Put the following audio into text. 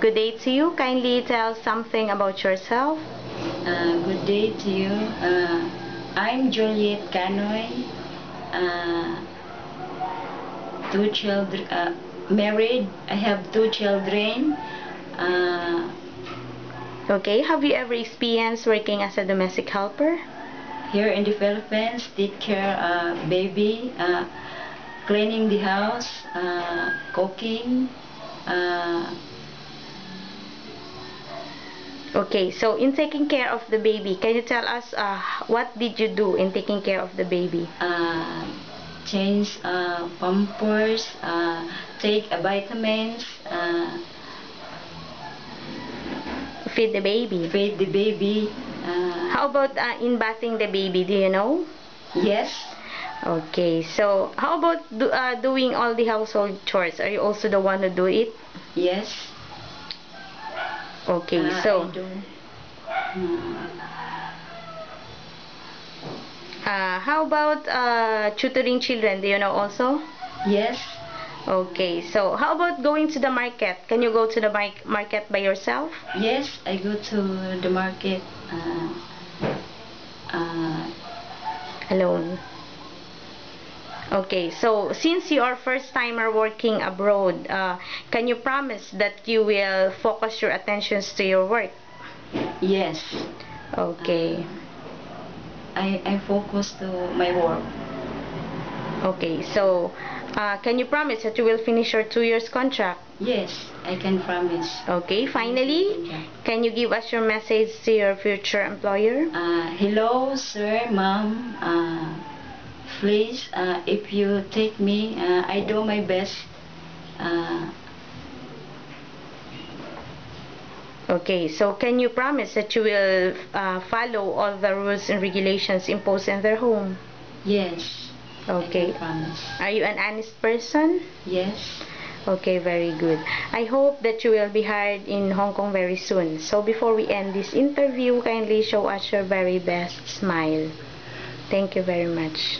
Good day to you. Kindly tell something about yourself. Good day to you. I'm Juliet Canoy. Two children, married. I have two children. Okay, have you ever experienced working as a domestic helper? Here in the Philippines, take care baby, cleaning the house, cooking. Okay, so in taking care of the baby, can you tell us what did you do in taking care of the baby? Change pampers, take vitamins, Feed the baby. feed the baby. How about in bathing the baby? Do you know? Yes. Okay, so how about doing all the household chores? Are you also the one who do it? Yes. Okay, I so do. how about tutoring children? Do you know also? Yes. Okay, so how about going to the market? Can you go to the market by yourself? Yes, I go to the market Alone. Okay, so since you are first timer working abroad, can you promise that you will focus your attentions to your work? Yes. Okay. I focus to my work. Okay, so can you promise that you will finish your 2 years contract? Yes, I can promise. Okay, finally, can you give us your message to your future employer? Hello, sir, ma'am. Please, if you take me, I do my best. Okay, so can you promise that you will follow all the rules and regulations imposed in their home? Yes. Okay. I can promise. Are you an honest person? Yes. Okay, very good. I hope that you will be hired in Hong Kong very soon. So before we end this interview, kindly show us your very best smile. Thank you very much.